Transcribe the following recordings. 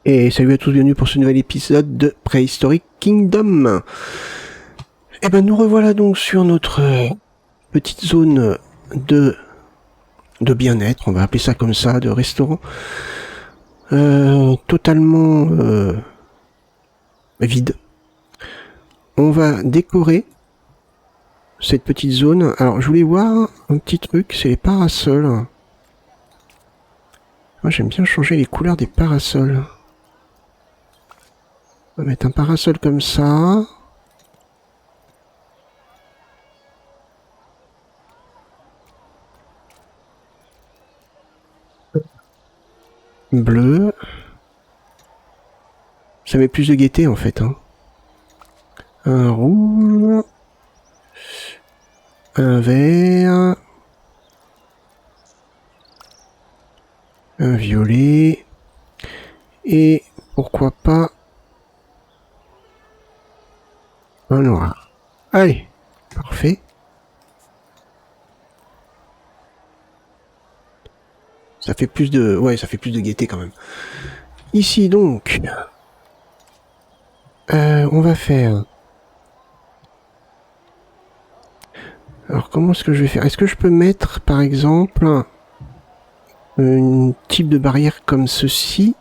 Et salut à tous, bienvenue pour ce nouvel épisode de Prehistoric Kingdom. Et ben nous revoilà donc sur notre petite zone de bien-être, on va appeler ça comme ça, de restaurant. Totalement vide. On va décorer cette petite zone. Alors je voulais voir un petit truc, c'est les parasols. Moi j'aime bien changer les couleurs des parasols. On va mettre un parasol comme ça. Bleu. Ça met plus de gaieté en fait. Hein. Un rouge. Un vert. Un violet. Et pourquoi pas un noir. Allez, parfait. Ça fait plus de... Ouais, ça fait plus de gaieté quand même. Ici donc, on va faire... Alors comment est-ce que je vais faire? Est-ce que je peux mettre par exemple un type de barrière comme ceci?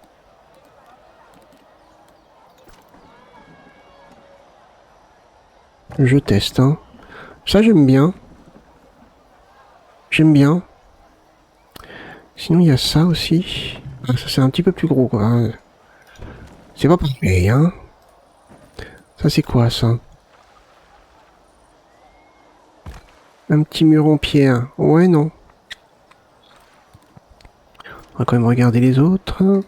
Je teste, hein. Ça j'aime bien. J'aime bien. Sinon il y a ça aussi. Ah, ça c'est un petit peu plus gros quoi. C'est pas pareil, hein. Ça c'est quoi ça? Un petit mur en pierre. Ouais, non. On va quand même regarder les autres.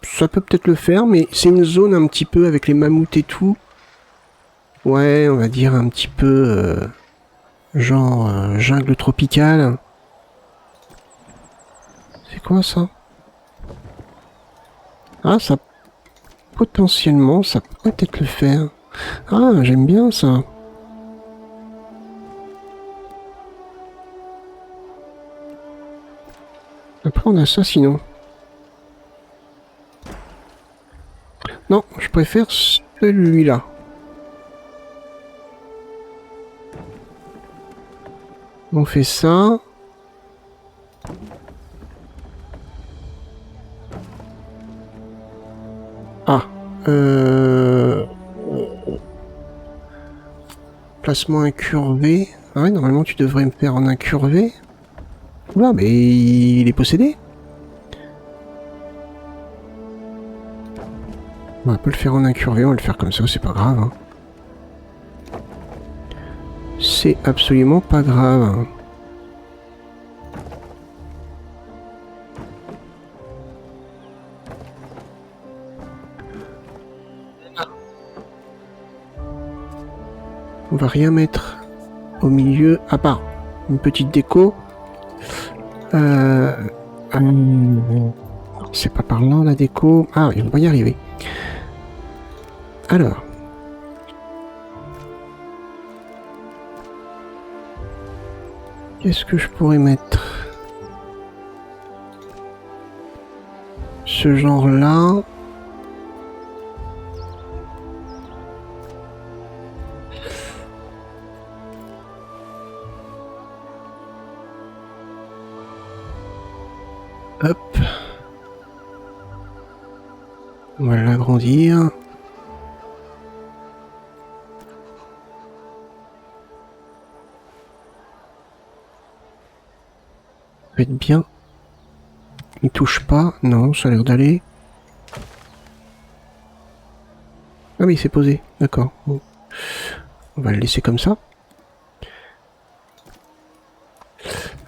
Ça peut peut-être le faire, mais c'est une zone un petit peu avec les mammouths et tout. Ouais, on va dire un petit peu genre jungle tropicale. C'est quoi ça? Ah, ça potentiellement, ça pourrait peut-être le faire. Ah, j'aime bien ça. Après, on a ça sinon. Non, je préfère celui-là. On fait ça. Ah. Placement incurvé. Ah ouais, normalement tu devrais me faire en incurvé. Oula, mais il est possédé. On va pas le faire en incurvé, on va le faire comme ça, c'est pas grave. Hein. C'est absolument pas grave. Hein. On va rien mettre au milieu, à part une petite déco. C'est pas par là la déco. Ah, on va y arriver. Alors. Qu'est-ce que je pourrais mettre? Ce genre-là. Hop. On va l'agrandir. Ça va être bien. Il touche pas. Non, ça a l'air d'aller. Ah oui, c'est posé. D'accord. Bon. On va le laisser comme ça.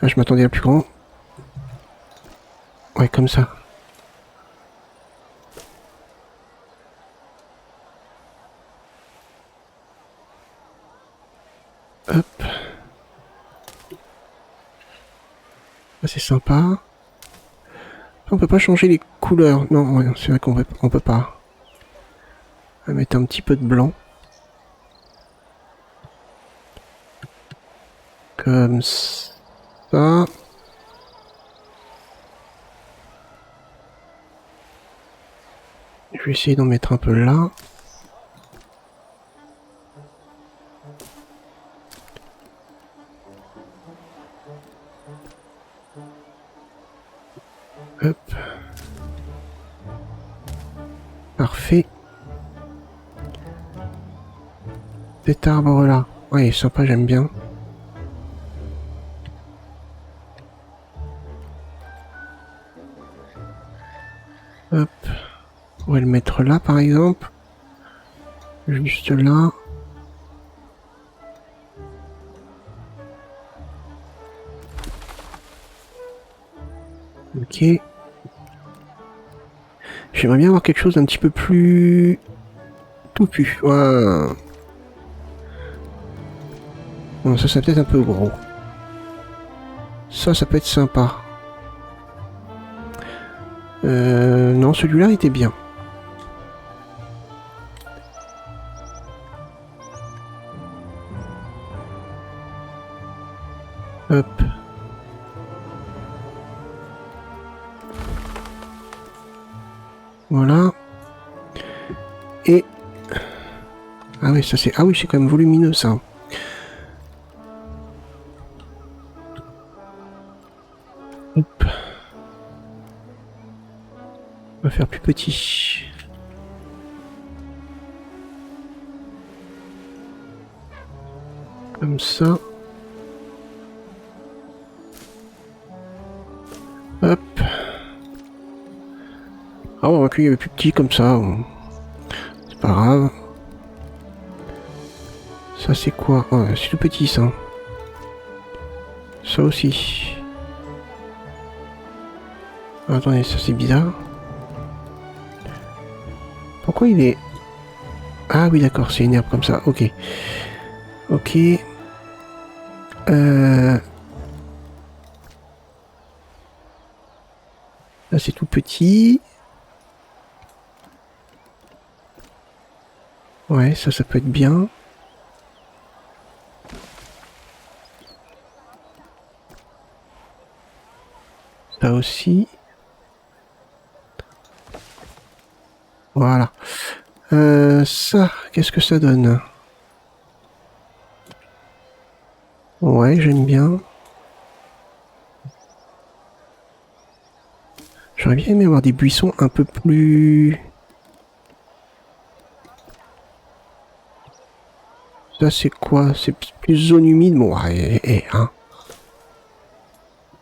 Ah, je m'attendais à plus grand. Ouais, comme ça. Hop. Ah, c'est sympa. On peut pas changer les couleurs. Non, ouais, c'est vrai qu'on peut pas. On va mettre un petit peu de blanc. Comme ça. vais essayer d'en mettre un peu là. Hop. Parfait. Cet arbre là. Ouais, il est sympa, j'aime bien. Hop. On va le mettre là par exemple. Juste là. Ok. J'aimerais bien avoir quelque chose d'un petit peu plus touffu. Ouais. Bon, ça peut être un peu gros. Ça peut être sympa. Non, celui-là était bien. Hop. Voilà. Et... Ah oui, ça c'est... Ah oui, c'est quand même volumineux ça. Hop. On va faire plus petit. Comme ça. Hop. Ah, on va qu'il y avait plus petit comme ça. C'est pas grave. Ça c'est quoi? Oh, c'est tout petit ça. Ça aussi. Ah, attendez, ça c'est bizarre. Pourquoi il est... Ah oui d'accord, c'est une herbe comme ça. Ok. Ok. Là c'est tout petit. Ouais, ça peut être bien. Ça aussi. Voilà. Ça, qu'est-ce que ça donne? Ouais, j'aime bien. J'aurais bien aimé avoir des buissons un peu plus... Ça c'est quoi? C'est plus zone humide? Bon, ouais, hein.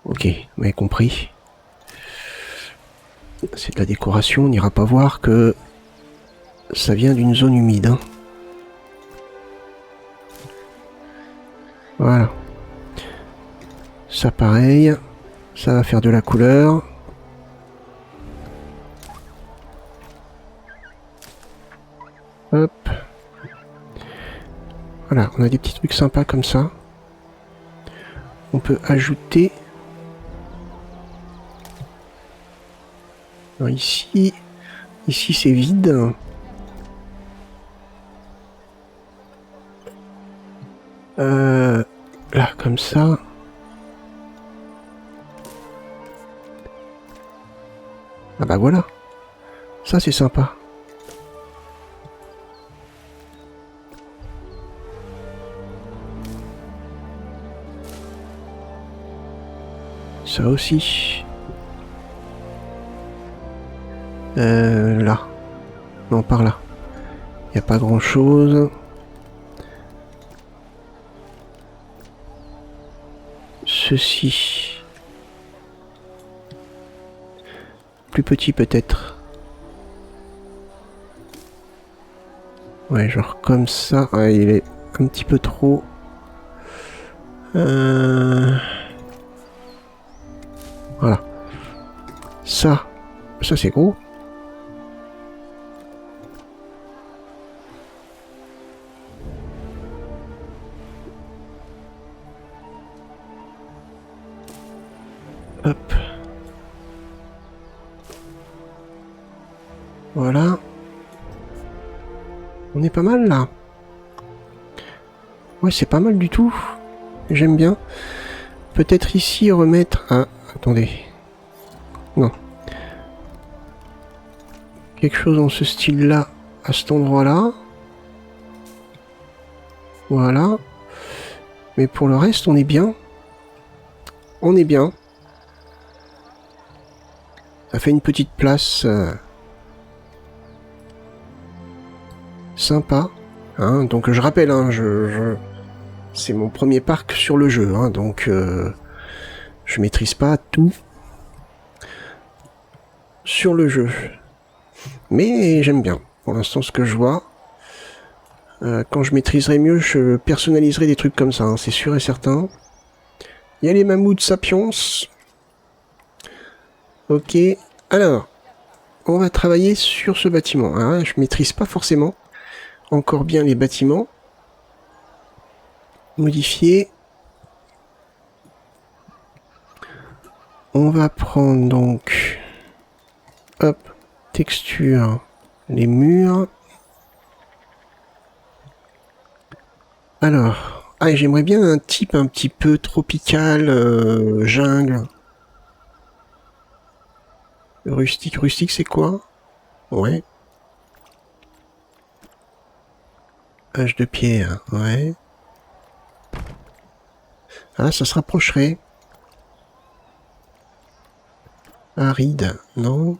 Ok, vous m'avez compris. C'est de la décoration, on n'ira pas voir que ça vient d'une zone humide. Hein. Voilà. Ça pareil, ça va faire de la couleur. Hop. Voilà, on a des petits trucs sympas comme ça. On peut ajouter... Alors ici c'est vide. Là, comme ça. Ah bah voilà. Ça c'est sympa. Ça aussi. Là. Non, par là. Il n'y a pas grand chose. Ceci. Plus petit peut-être. Ouais, genre comme ça. Ouais, il est un petit peu trop. Voilà. Ça c'est gros. Hop. Voilà. On est pas mal là. Ouais, c'est pas mal du tout. J'aime bien. Peut-être ici remettre un... Attendez. Non. quelque chose dans ce style-là, à cet endroit-là. Voilà. Mais pour le reste, on est bien. On est bien. Ça fait une petite place sympa. Hein, donc je rappelle, hein, c'est mon premier parc sur le jeu. Hein, donc je maîtrise pas tout sur le jeu. Mais j'aime bien. Pour l'instant, ce que je vois. Quand je maîtriserai mieux, je personnaliserai des trucs comme ça, hein, c'est sûr et certain. Il y a les mammouths sapiens. Ok. Alors, on va travailler sur ce bâtiment. Hein. Je maîtrise pas forcément encore bien les bâtiments. Modifier. On va prendre donc... Hop. Texture. Les murs. Alors... Ah, j'aimerais bien un type un petit peu tropical, jungle. Rustique. Rustique, c'est quoi? Ouais. Hache de pierre, ouais. Ah, ça se rapprocherait. Aride, non.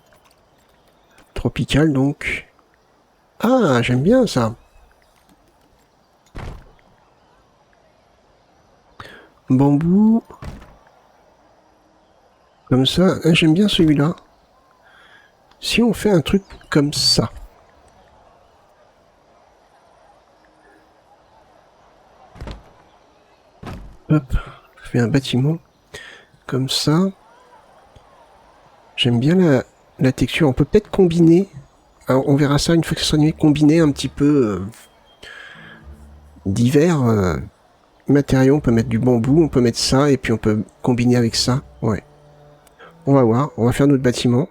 Tropical, donc. Ah, j'aime bien ça. Bambou. Comme ça. Ah, j'aime bien celui-là. Si on fait un truc comme ça. Hop. On fait un bâtiment. Comme ça. J'aime bien la texture. On peut peut-être combiner. Alors, on verra ça une fois que ça sera animé. Combiner un petit peu divers matériaux. On peut mettre du bambou. On peut mettre ça. Et puis on peut combiner avec ça. Ouais. On va voir. On va faire notre bâtiment.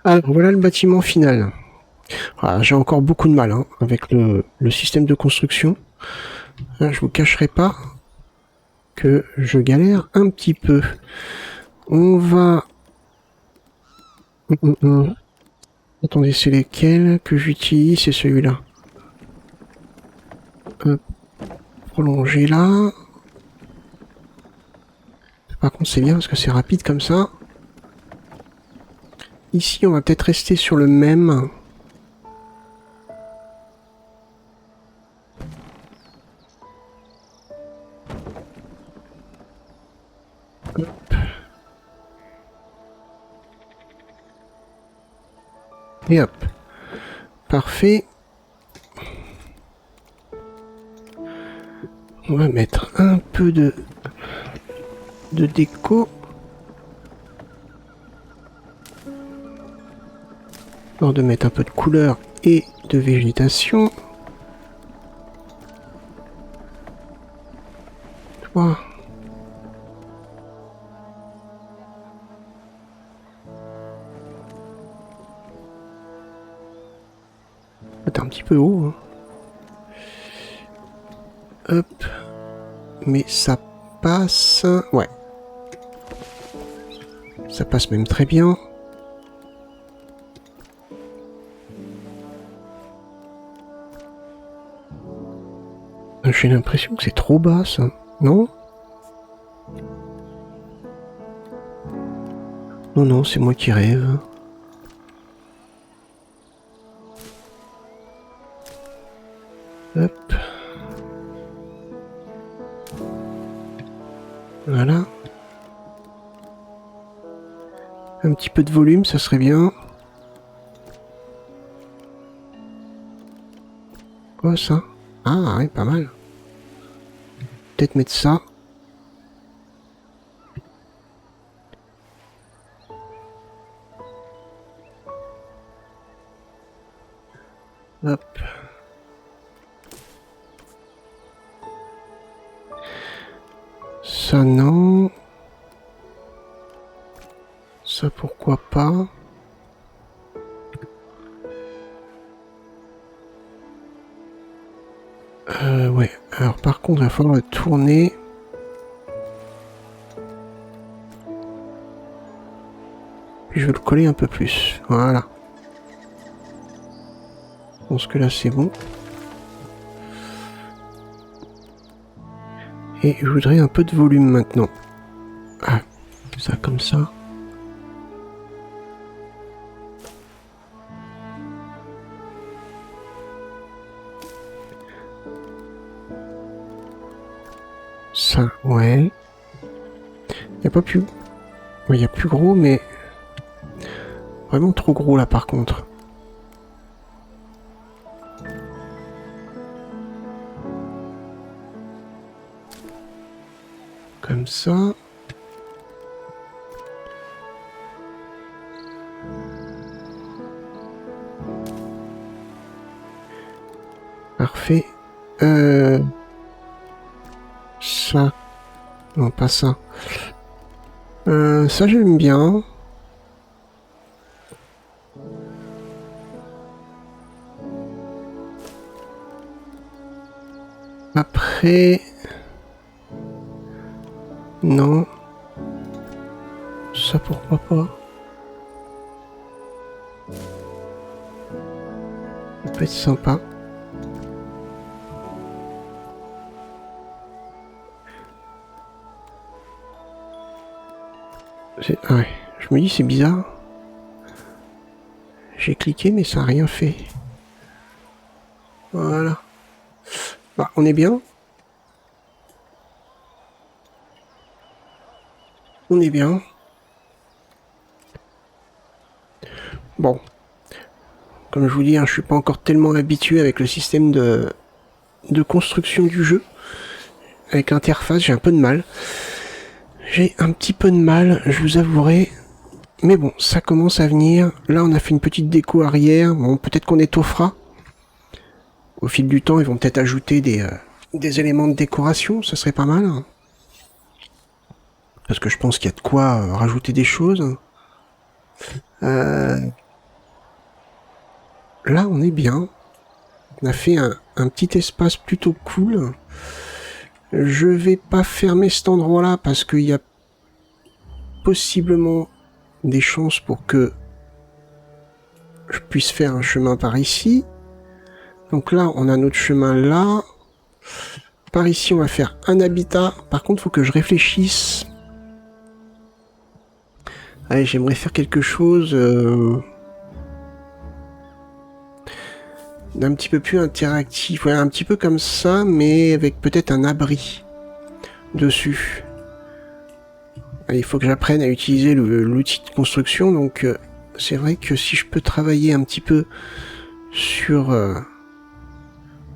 Alors, voilà le bâtiment final. Ah, j'ai encore beaucoup de mal avec le système de construction. Je vous cacherai pas que je galère un petit peu. On va... Attendez, c'est lesquels que j'utilise? C'est celui-là. Prolonger là. Par contre, c'est bien parce que c'est rapide comme ça. Ici, on va peut-être rester sur le même. Hop. Et hop. Parfait. On va mettre un peu de déco. Alors de mettre un peu de couleur et de végétation. Voilà. C'est un petit peu haut. Hop. Mais ça passe. Ouais. Ça passe même très bien. J'ai l'impression que c'est trop bas, ça. Non? Non, non, c'est moi qui rêve. Hop. Voilà. Un petit peu de volume, ça serait bien. Quoi, ça? Ah, ouais, pas mal. Peut-être mettre ça. Hop. Ça, non. Ça, pourquoi pas. Ouais. Alors, par contre, il va falloir le tourner. Puis je vais le coller un peu plus. Voilà. Je pense que là, c'est bon. Et je voudrais un peu de volume maintenant. Ah, ça comme ça. Ça, ouais. Il n'y a pas plus... Il y a plus gros, mais... Vraiment trop gros, là, par contre. Comme ça. Parfait. Ça. Non, pas ça. Ça, j'aime bien. Après... Non. Ça, pourquoi pas. Ça peut être sympa. Ouais, je me dis c'est bizarre. J'ai cliqué mais ça n'a rien fait. Voilà. Bah, on est bien. On est bien. Bon. Comme je vous dis, je suis pas encore tellement habitué avec le système de construction du jeu. Avec l'interface, j'ai un peu de mal. J'ai un petit peu de mal, je vous avouerai. Mais bon, ça commence à venir. Là, on a fait une petite déco arrière. Bon, peut-être qu'on étoffera. Au fil du temps, ils vont peut-être ajouter des éléments de décoration. Ça serait pas mal. Parce que je pense qu'il y a de quoi rajouter des choses. là, on est bien. On a fait un petit espace plutôt cool. Je vais pas fermer cet endroit-là parce qu'il y a possiblement des chances pour que je puisse faire un chemin par ici. Donc là, on a notre chemin là. Par ici, on va faire un habitat. Par contre, il faut que je réfléchisse. Allez, j'aimerais faire quelque chose d'un petit peu plus interactif. Ouais, un petit peu comme ça, mais avec peut-être un abri dessus. Allez, il faut que j'apprenne à utiliser l'outil de construction. Donc, c'est vrai que si je peux travailler un petit peu sur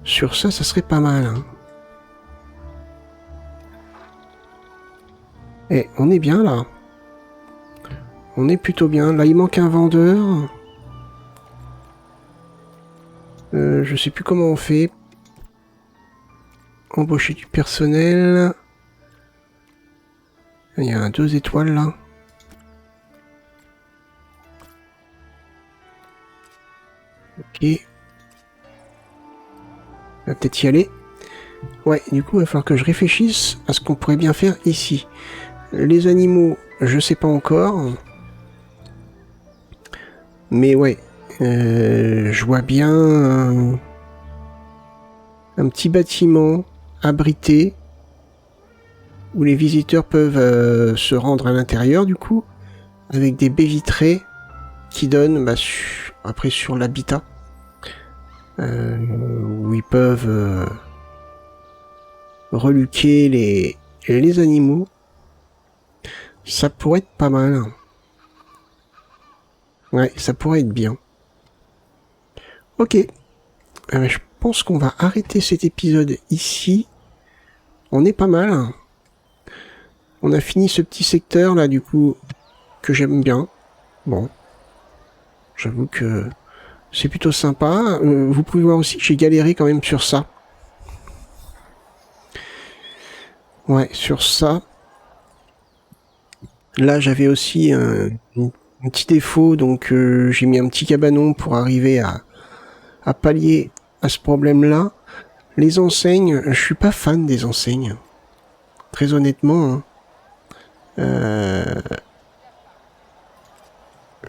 ça, ça serait pas mal. Hein. Et on est bien là. On est plutôt bien. Là, il manque un vendeur. Je sais plus comment on fait. Embaucher du personnel. Il y a un 2 étoiles là. Ok. On va peut-être y aller. Ouais, du coup, il va falloir que je réfléchisse à ce qu'on pourrait bien faire ici. Les animaux, je sais pas encore. Mais ouais, je vois bien un petit bâtiment abrité où les visiteurs peuvent se rendre à l'intérieur du coup, avec des baies vitrées qui donnent après sur l'habitat, où ils peuvent reluquer les animaux. Ça pourrait être pas mal. Ouais, ça pourrait être bien. Ok. Je pense qu'on va arrêter cet épisode ici. On est pas mal. On a fini ce petit secteur là, du coup, que j'aime bien. Bon. J'avoue que c'est plutôt sympa. Vous pouvez voir aussi que j'ai galéré quand même sur ça. Ouais, sur ça. Là, j'avais aussi un petit défaut, donc j'ai mis un petit cabanon pour arriver à pallier à ce problème-là. Les enseignes, je suis pas fan des enseignes. Très honnêtement, hein.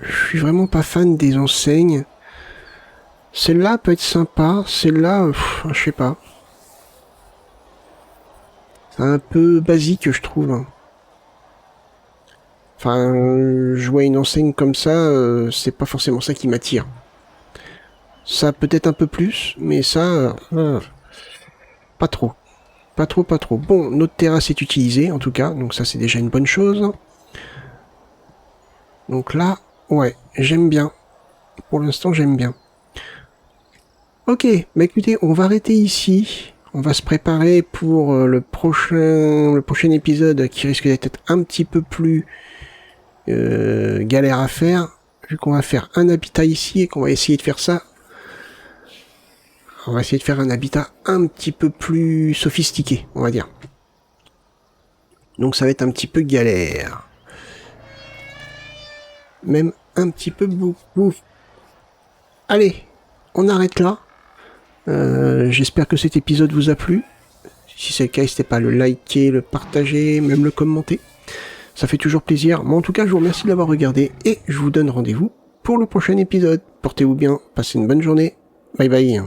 Je suis vraiment pas fan des enseignes. Celle-là peut être sympa, celle-là, je sais pas. C'est un peu basique, je trouve. Enfin, je vois une enseigne comme ça, c'est pas forcément ça qui m'attire. Ça peut-être un peu plus, mais ça, pas trop. Pas trop, pas trop. Bon, notre terrasse est utilisée, en tout cas, donc ça c'est déjà une bonne chose. Donc là, ouais, j'aime bien. Pour l'instant, j'aime bien. Ok, bah écoutez, on va arrêter ici. On va se préparer pour le prochain épisode qui risque d'être un petit peu plus galère à faire. Vu qu'on va faire un habitat ici et qu'on va essayer de faire ça. On va essayer de faire un habitat un petit peu plus sophistiqué, on va dire. Donc ça va être un petit peu galère. Même un petit peu beaucoup. Allez, on arrête là. J'espère que cet épisode vous a plu. Si c'est le cas, n'hésitez pas à le liker, le partager, même le commenter. Ça fait toujours plaisir. Moi en tout cas, je vous remercie de l'avoir regardé et je vous donne rendez-vous pour le prochain épisode. Portez-vous bien, passez une bonne journée. Bye bye.